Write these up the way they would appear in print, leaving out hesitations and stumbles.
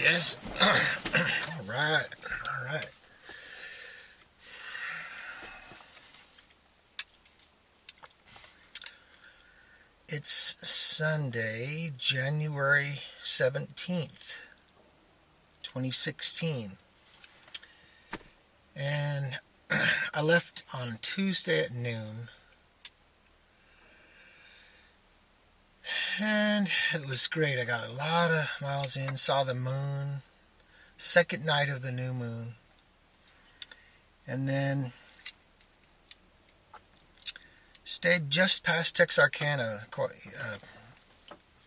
is. All right. All right. It's Sunday, January 17th, 2016. And I left on Tuesday at noon. And it was great. I got a lot of miles in, saw the moon, second night of the new moon. And then stayed just past Texarkana,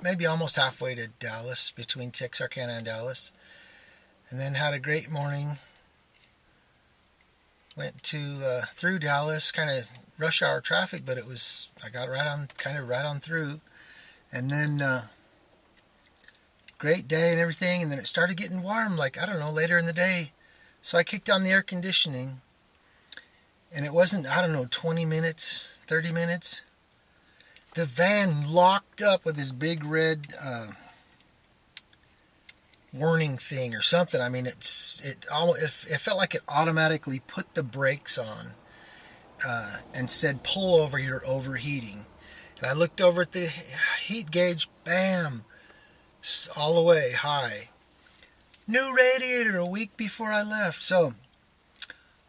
maybe almost halfway to Dallas, between Texarkana and Dallas. And then had a great morning. Went to through Dallas, kind of rush hour traffic, but I got kind of right on through. And then great day and everything, and then it started getting warm, like, I don't know, later in the day. So I kicked on the air conditioning, and it wasn't, 20 minutes, 30 minutes. The van locked up with this big red warning thing or something. I mean, it felt like it automatically put the brakes on and said, pull over, you're overheating. And I looked over at the heat gauge, bam, all the way high. New radiator a week before I left. So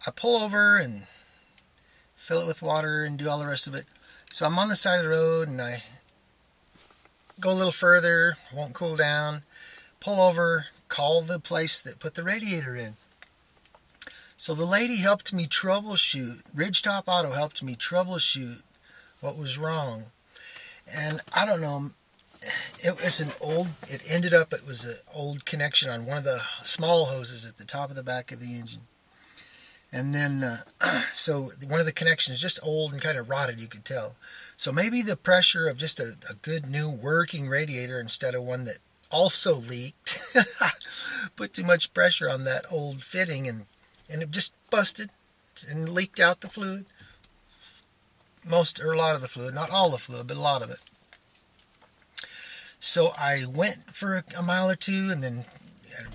I pull over and fill it with water and do all the rest of it. So I'm on the side of the road and I go a little further, won't cool down, pull over, call the place that put the radiator in. So the lady helped me troubleshoot, Ridgetop Auto helped me troubleshoot what was wrong. And I don't know, it was it was an old connection on one of the small hoses at the top of the back of the engine. And then, so one of the connections just old and kind of rotted, you could tell. So maybe the pressure of just a good new working radiator instead of one that also leaked put too much pressure on that old fitting, and it just busted and leaked out the fluid. A lot of the fluid, not all the fluid, but a lot of it. So I went for a mile or two and then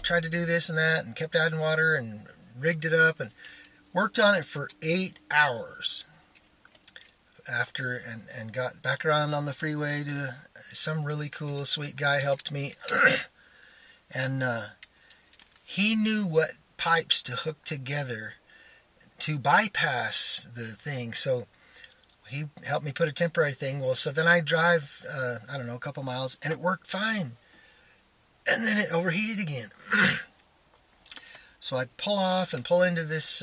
tried to do this and that and kept adding water and rigged it up and worked on it for 8 hours after, and got back around on the freeway to some really cool, sweet guy helped me. And he knew what pipes to hook together to bypass the thing. So he helped me put a temporary thing. Well, so then I drive, a couple miles, and it worked fine. And then it overheated again. So I pull off and pull into this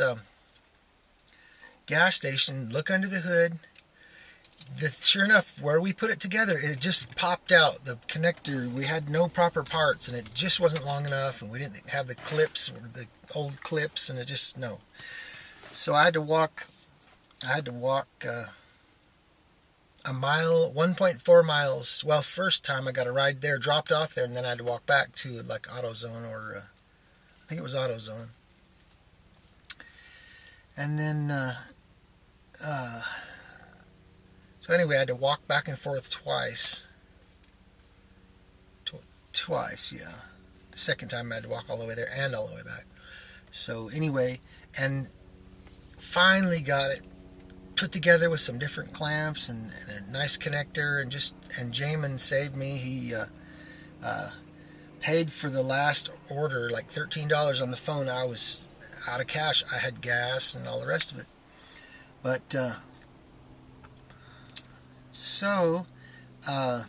gas station, look under the hood. Sure enough, where we put it together, it just popped out. The connector, we had no proper parts, and it just wasn't long enough, and we didn't have the clips, or the old clips, and it just, no. So I had to walk a mile, 1.4 miles. Well, first time I got a ride there, dropped off there, and then I had to walk back to like AutoZone, or I think it was AutoZone. And then, so anyway, I had to walk back and forth twice. Twice, yeah. The second time I had to walk all the way there and all the way back. So anyway, and finally got it put together with some different clamps and a nice connector, and Jamin saved me. He paid for the last order, like $13 on the phone. I was out of cash. I had gas and all the rest of it. But so I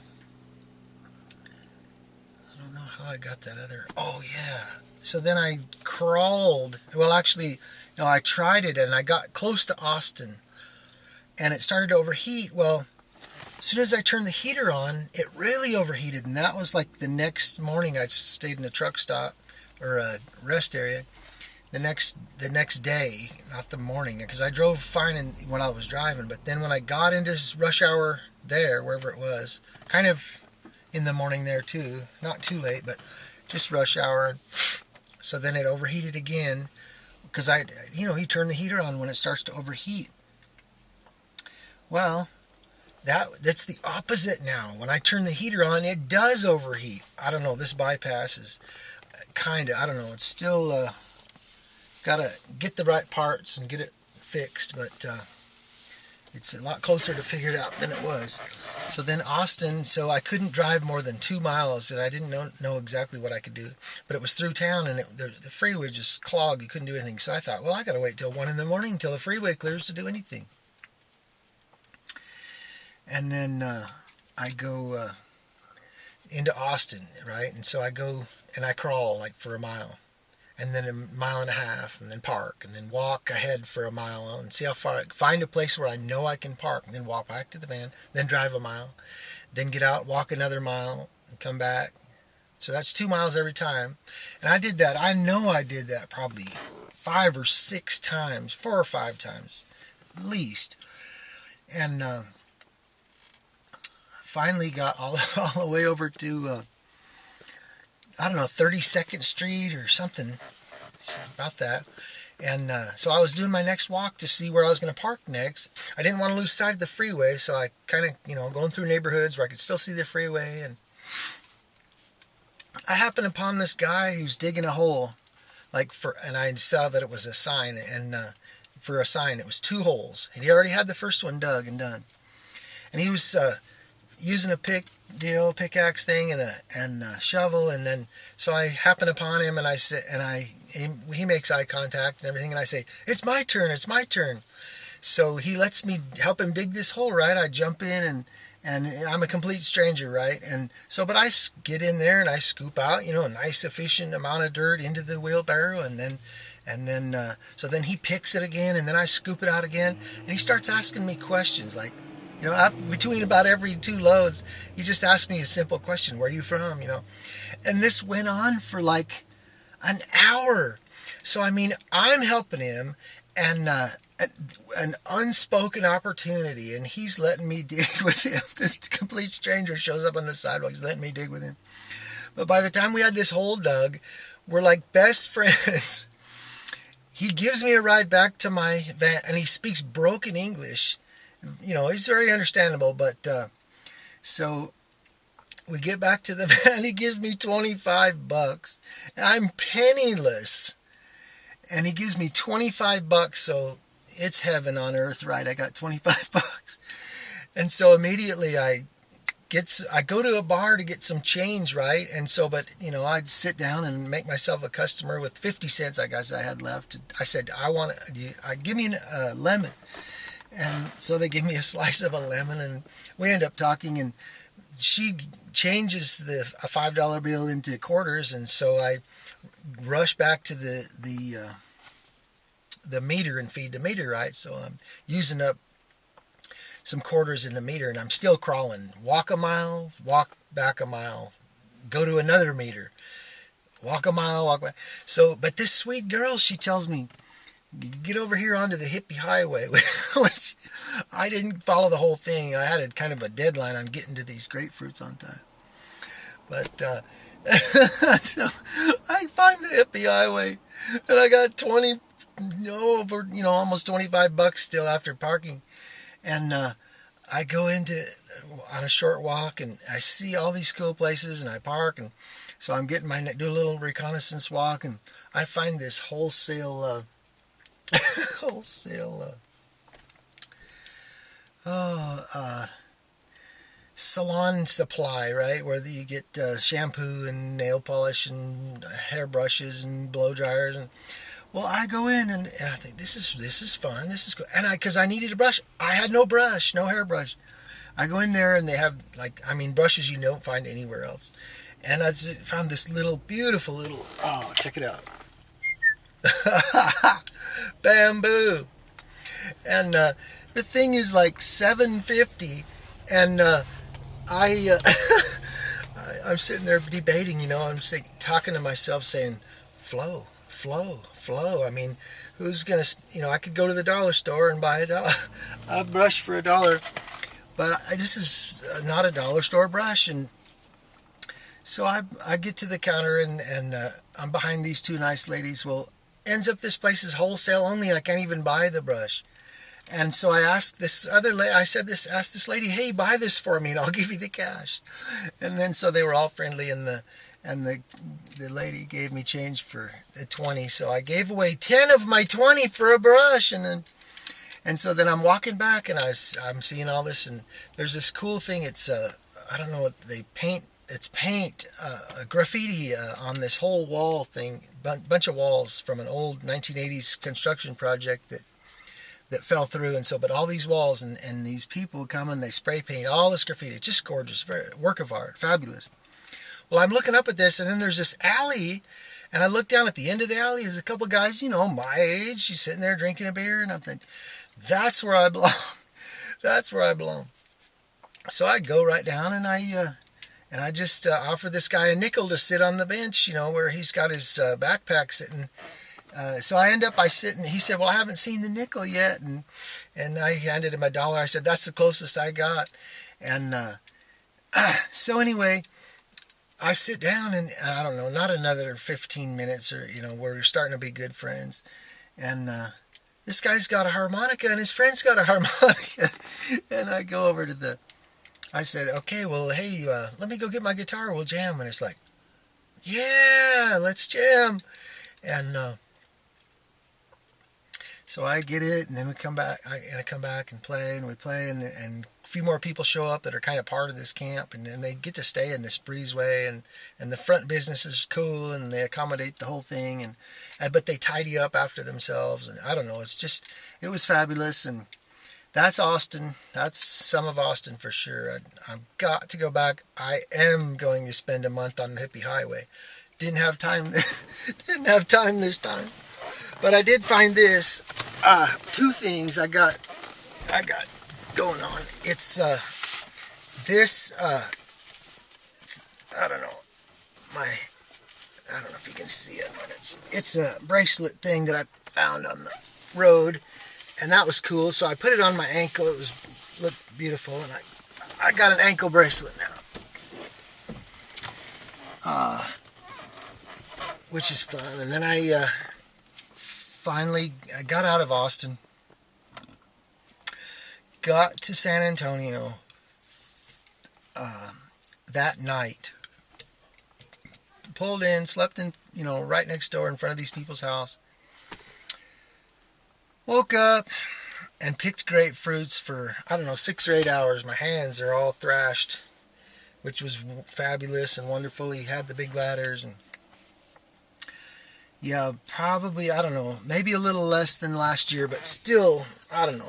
don't know how I got that other. Oh yeah. So then I crawled. Well, actually, no, I tried it and I got close to Austin. And it started to overheat. Well, as soon as I turned the heater on, it really overheated. And that was like the next morning. I stayed in a truck stop or a rest area. The next day, not the morning, because I drove fine when I was driving. But then when I got into rush hour there, wherever it was, kind of in the morning there too, not too late, but just rush hour. So then it overheated again, because he turned the heater on when it starts to overheat. Well, that's the opposite now. When I turn the heater on, it does overheat. I don't know, this bypasses. kind of, I don't know. It's still got to get the right parts and get it fixed, but it's a lot closer to figure it out than it was. So then Austin, so I couldn't drive more than 2 miles, and I didn't know exactly what I could do. But it was through town, and the freeway just clogged. You couldn't do anything. So I thought, well, I got to wait till 1 in the morning until the freeway clears to do anything. And then I go into Austin, right? And so I go and I crawl like for a mile, and then a mile and a half, and then park, and then walk ahead for a mile and see how far, find a place where I know I can park, and then walk back to the van, then drive a mile, then get out, walk another mile, and come back. So that's 2 miles every time. And I did that. I know I did that probably 5 or 6 times, 4 or 5 times at least. And finally got all the way over to I don't know, 32nd Street or something, about that. And so I was doing my next walk to see where I was going to park next. I didn't want to lose sight of the freeway, so I kind of, going through neighborhoods where I could still see the freeway. And I happened upon this guy who's digging a hole, and I saw that it was a sign, and for a sign, it was 2 holes. And he already had the first one dug and done. And he was using a pickaxe thing and a shovel, and then so I happen upon him, and I say, he makes eye contact and everything, and I say, it's my turn. So he lets me help him dig this hole, right? I jump in, and I'm a complete stranger, right? And so, but I get in there and I scoop out, a nice sufficient amount of dirt into the wheelbarrow, and then so then he picks it again, and then I scoop it out again, and he starts asking me questions like, between about every 2 loads, he just asked me a simple question: where are you from? And this went on for like an hour. So I mean, I'm helping him, and an unspoken opportunity, and he's letting me dig with him. This complete stranger shows up on the sidewalk. He's letting me dig with him. But by the time we had this hole dug, we're like best friends. He gives me a ride back to my van, and he speaks broken English. He's very understandable, but so we get back to the van. He gives me $25. I'm penniless, and he gives me $25. So it's heaven on earth, right? I got $25, and so immediately I go to a bar to get some change, right? And so, but I'd sit down and make myself a customer with 50 cents, I guess I had left. I said, give me a lemon. And so they give me a slice of a lemon, and we end up talking, and she changes a $5 bill into quarters, and so I rush back to the meter and feed the meter, right? So I'm using up some quarters in the meter, and I'm still crawling. Walk a mile, walk back a mile, go to another meter, walk a mile, walk back. So, but this sweet girl, she tells me, get over here onto the hippie highway, which I didn't follow the whole thing. I had kind of a deadline on getting to these grapefruits on time. But so I find the hippie highway, and I got almost $25 still after parking. And I go on a short walk, and I see all these cool places, and I park, and so I'm do a little reconnaissance walk, and I find this wholesale salon supply, right, where you get shampoo and nail polish and hair brushes and blow dryers. And well, I go in, and I think this is fun, this is good, and because I needed a brush, I had no brush, no hairbrush. I go in there, and they have brushes you don't find anywhere else, and I found this beautiful little, oh, check it out. Bamboo. And the thing is like $7.50, and I'm sitting there debating, I'm talking to myself saying, flow. I mean, who's gonna, I could go to the dollar store and buy a brush for $1, but this is not a dollar store brush. And so I get to the counter, and I'm behind these 2 nice ladies. Well, ends up this place is wholesale only. I can't even buy the brush. And so I asked this lady, hey, buy this for me and I'll give you the cash. And then so they were all friendly, and And the lady gave me change for the 20, so I gave away 10 of my 20 for a brush, and so then I'm walking back, and I'm seeing all this, and there's this cool thing. It's I don't know what they paint. It's paint, graffiti on this whole wall thing, bunch of walls from an old 1980s construction project that fell through, and so but all these walls and these people come and they spray paint all this graffiti. It's just gorgeous, very work of art, fabulous. Well, I'm looking up at this, and then there's this alley, and I look down at the end of the alley. There's a couple guys, my age. She's sitting there drinking a beer, and I'm thinking, that's where I belong. That's where I belong. So I go right down, and I just offer this guy a nickel to sit on the bench, where he's got his backpack sitting. So I end up by sitting. He said, "Well, I haven't seen the nickel yet," and I handed him $1. I said, "That's the closest I got." And so anyway, I sit down, and I don't know, not another 15 minutes, or we're starting to be good friends. And this guy's got a harmonica, and his friend's got a harmonica. And I go over to I said, "Okay, well, hey, let me go get my guitar. We'll jam." And it's like, "Yeah, let's jam." And so I get it, and then we come back. I come back and play, and we play, and a few more people show up that are kind of part of this camp, and they get to stay in this breezeway, and the front business is cool, and they accommodate the whole thing, and but they tidy up after themselves, and I don't know. It was fabulous, and that's Austin. That's some of Austin for sure. I've got to go back. I am going to spend a month on the hippie highway. Didn't have time. Didn't have time this time. But I did find this. Two things I got going on. It's this. I don't know. I don't know if you can see it, but it's a bracelet thing that I found on the road, and that was cool. So I put it on my ankle. It looked beautiful, and I got an ankle bracelet now, which is fun. And then I finally got out of Austin, got to San Antonio that night, pulled in, slept in, right next door in front of these people's house, woke up and picked grapefruits for, 6 or 8 hours. My hands are all thrashed, which was fabulous and wonderful. He had the big ladders, and yeah, probably, maybe a little less than last year, but still,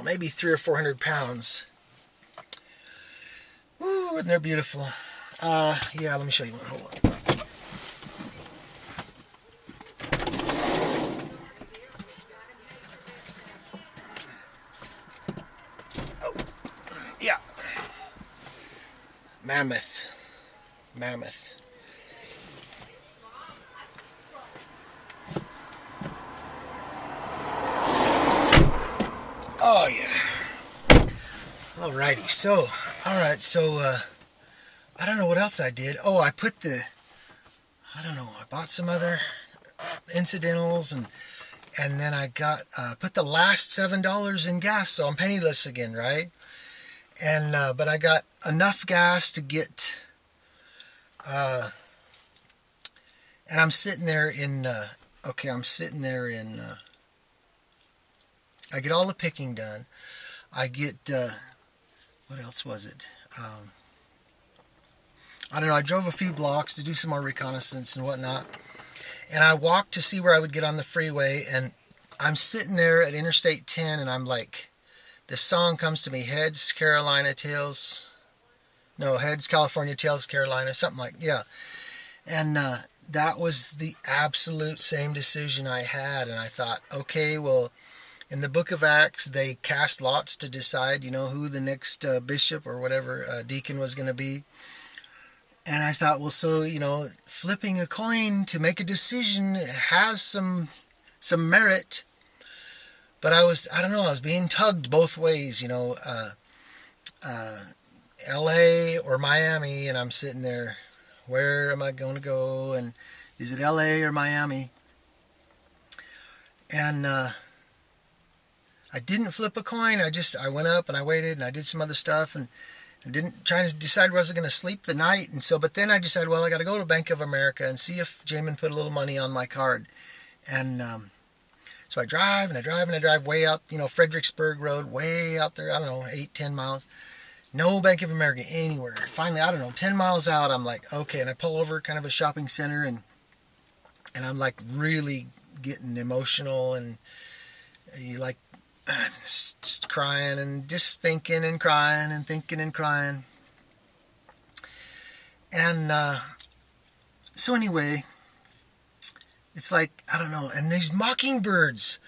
maybe 300 or 400 pounds. Ooh, and they're beautiful. Yeah, let me show you one. Hold on. Oh, yeah. Mammoth. Oh yeah. Alrighty. So I don't know what else I did. Oh, I bought some other incidentals, and then I got put the last $7 in gas, so I'm penniless again, right? And but I got enough gas to get and I'm sitting there in I get all the picking done. I get, what else was it? I don't know, I drove a few blocks to do some more reconnaissance and whatnot. And I walked to see where I would get on the freeway, and I'm sitting there at Interstate 10, and I'm like, this song comes to me, Heads, California, Tails, Carolina, something like, yeah. And that was the absolute same decision I had, and I thought, okay, well, in the book of Acts, they cast lots to decide, who the next bishop or whatever deacon was going to be. And I thought, well, so, flipping a coin to make a decision has some merit. But I was being tugged both ways, L.A. or Miami, and I'm sitting there, where am I going to go? And is it L.A. or Miami? And I didn't flip a coin. I went up and I waited and I did some other stuff, and I didn't try to decide where I was going to sleep the night. And so, but then I decided, well, I got to go to Bank of America and see if Jamin put a little money on my card. And so I drive and I drive and I drive way out, Fredericksburg Road, way out there, I don't know, 8-10 miles. No Bank of America anywhere. Finally, I don't know, 10 miles out, I'm like, okay. And I pull over kind of a shopping center, and I'm like really getting emotional, and you like just crying and just thinking and crying and thinking and crying. And so anyway, it's like, I don't know, and these mockingbirds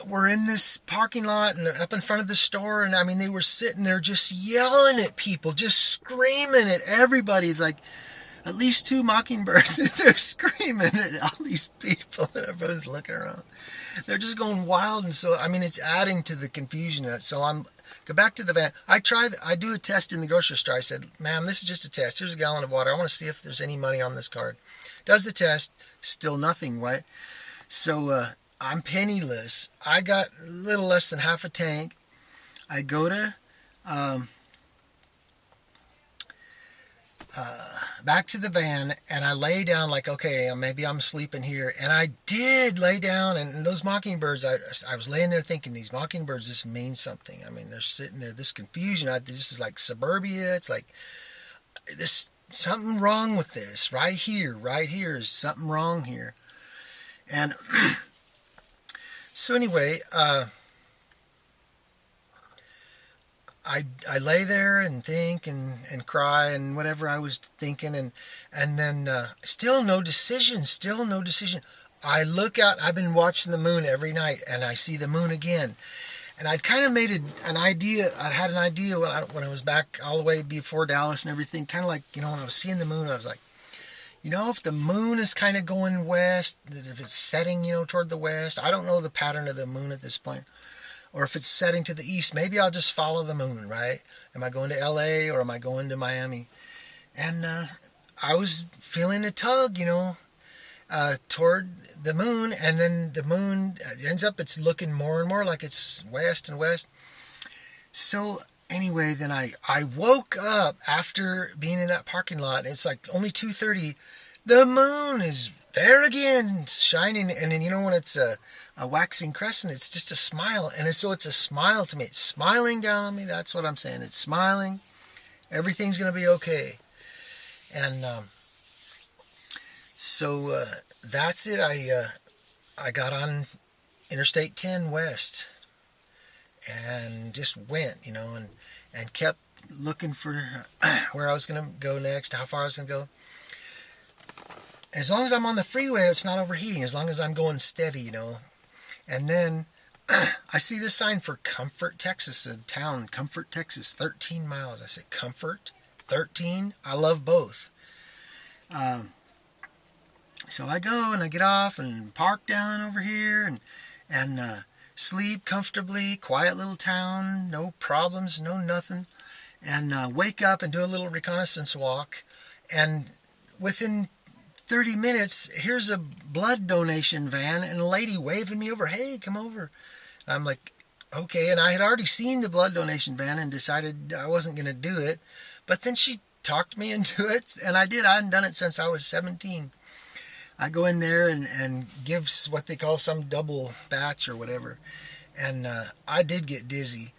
were in this parking lot and up in front of the store, and I mean, they were sitting there just yelling at people, just screaming at everybody. It's like at least 2 mockingbirds, and they're screaming at all these people, and everybody's looking around. They're just going wild, and so, I mean, it's adding to the confusion. So go back to the van. I do a test in the grocery store. I said, ma'am, this is just a test. Here's a gallon of water. I want to see if there's any money on this card. Does the test, still nothing, right? So, I'm penniless. I got a little less than half a tank. I go to back to the van, and I lay down like, okay, maybe I'm sleeping here. And I did lay down, and those mockingbirds, I was laying there thinking, these mockingbirds, this means something. I mean, they're sitting there, this confusion. This is like suburbia. It's like this, something wrong with this right here is something wrong here. And so anyway, I lay there and think and cry and whatever I was thinking, and then still no decision. I look out. I've been watching the moon every night, and I see the moon again. And I'd kind of made an idea. I had an idea when I was back all the way before Dallas and everything. Kind of like, when I was seeing the moon, I was like, if the moon is kind of going west, if it's setting, toward the west, I don't know the pattern of the moon at this point. Or if it's setting to the east, maybe I'll just follow the moon, right? Am I going to LA or am I going to Miami? And I was feeling a tug, toward the moon. And then the moon ends up, it's looking more and more like it's west and west. So anyway, then I woke up after being in that parking lot. And it's like only 2:30. The moon is there again, shining. And then, when it's a waxing crescent, it's just a smile. And so it's a smile to me. It's smiling down on me. That's what I'm saying. It's smiling. Everything's going to be okay. And so that's it. I got on Interstate 10 West and just went, and kept looking for where I was going to go next, how far I was going to go. As long as I'm on the freeway, it's not overheating. As long as I'm going steady, And then I see this sign for Comfort, Texas, a town, Comfort, Texas, 13 miles. I said, Comfort, 13? I love both. So I go and I get off and park down over here and sleep comfortably, quiet little town, no problems, no nothing. And wake up and do a little reconnaissance walk. And within 30 minutes, here's a blood donation van and a lady waving me over. Hey, come over. I'm like, okay. And I had already seen the blood donation van and decided I wasn't going to do it. But then she talked me into it, and I did. I hadn't done it since I was 17. I go in there and give what they call some double batch or whatever. And I did get dizzy.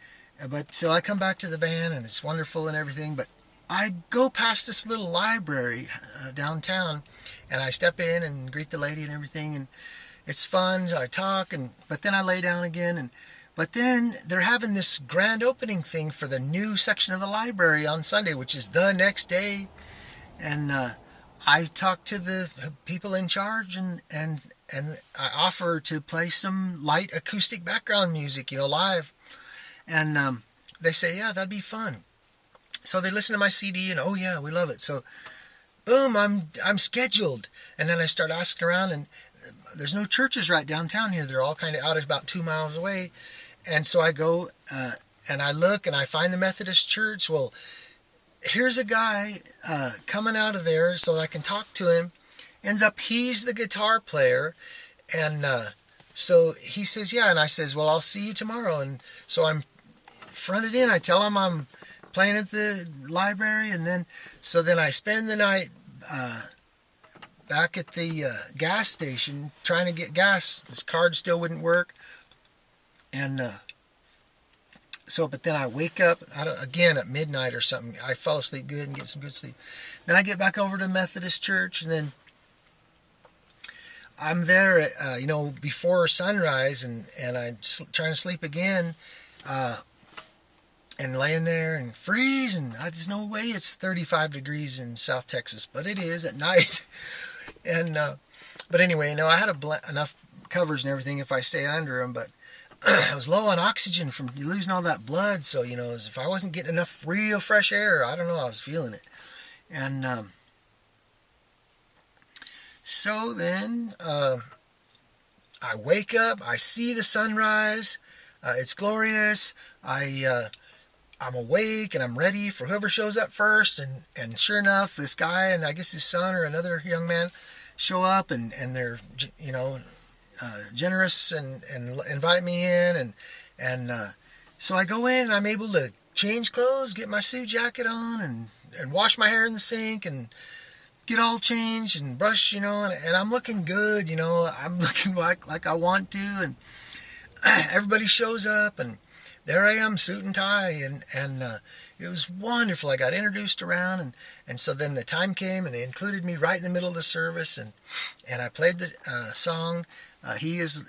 But so I come back to the van, and it's wonderful and everything. But I go past this little library downtown, and I step in and greet the lady and everything, and it's fun. I talk, but then I lay down again, but then they're having this grand opening thing for the new section of the library on Sunday, which is the next day. And I talk to the people in charge, and I offer to play some light acoustic background music, live. And they say, yeah, that'd be fun. So they listen to my CD, and oh yeah, we love it. So boom, I'm scheduled. And then I start asking around, and there's no churches right downtown here. They're all kind of out about 2 miles away. And so I go and I look, and I find the Methodist church. Well, here's a guy coming out of there so I can talk to him. Ends up, he's the guitar player. And so he says, yeah. And I says, well, I'll see you tomorrow. And so I'm fronted in. I tell him I'm playing at the library, and then I spend the night back at the gas station trying to get gas. This card still wouldn't work, and but then I wake up again at midnight or something. I fell asleep good and get some good sleep. Then I get back over to Methodist Church, and then I'm there at, before sunrise, and I'm trying to sleep again, and laying there and freezing. There's no way it's 35 degrees in South Texas, but it is at night. And but anyway, I had enough covers and everything if I stay under them, but I was low on oxygen from losing all that blood. So if I wasn't getting enough real fresh air, I don't know, I was feeling it. And so then I wake up, I see the sunrise, it's glorious. I'm awake and I'm ready for whoever shows up first, and sure enough, this guy and I guess his son or another young man show up, and they're generous and invite me in, and so I go in and I'm able to change clothes, get my suit jacket on, and wash my hair in the sink and get all changed and brush, and I'm looking good, I'm looking like I want to, and everybody shows up, and there I am, suit and tie, and it was wonderful. I got introduced around, and so then the time came, and they included me right in the middle of the service, and I played the song. He is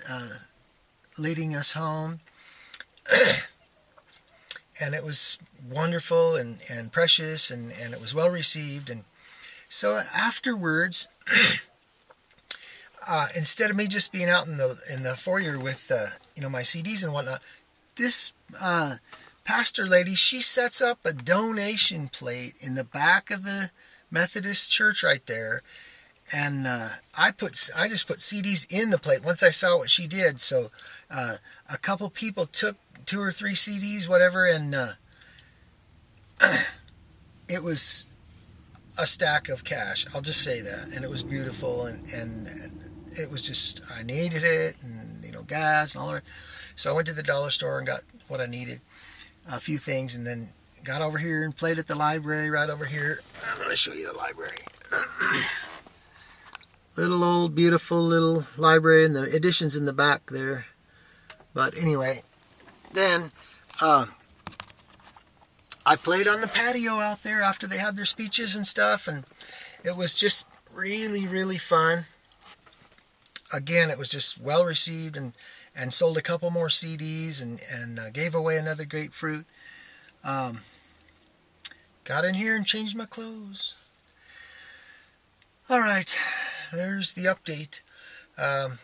leading us home, and it was wonderful and precious, and it was well received. And so afterwards, instead of me just being out in the foyer with my CDs and whatnot, this pastor lady, she sets up a donation plate in the back of the Methodist church right there, and I just put CDs in the plate once I saw what she did. So a couple people took 2 or 3 CDs, whatever, and it was a stack of cash. I'll just say that, and it was beautiful, and it was just, I needed it, and gas and all that. So I went to the dollar store and got what I needed, a few things, and then got over here and played at the library right over here. I'm going to show you the library. Little old beautiful little library, and the edition's in the back there. But anyway, then I played on the patio out there after they had their speeches and stuff, and it was just really, really fun. Again, it was just well received, and sold a couple more CDs, and gave away another grapefruit. Got in here and changed my clothes. All right, there's the update. I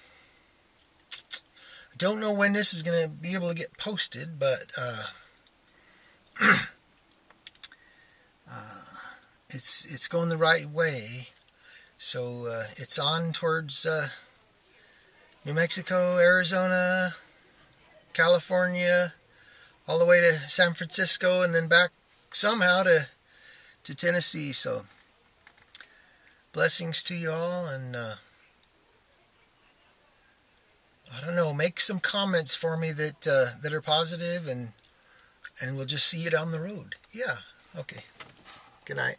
don't know when this is going to be able to get posted, but it's going the right way. So it's on towards New Mexico, Arizona, California, all the way to San Francisco, and then back somehow to Tennessee. So blessings to you all, and I don't know, make some comments for me that are positive, and we'll just see you down the road. Yeah, okay. Good night.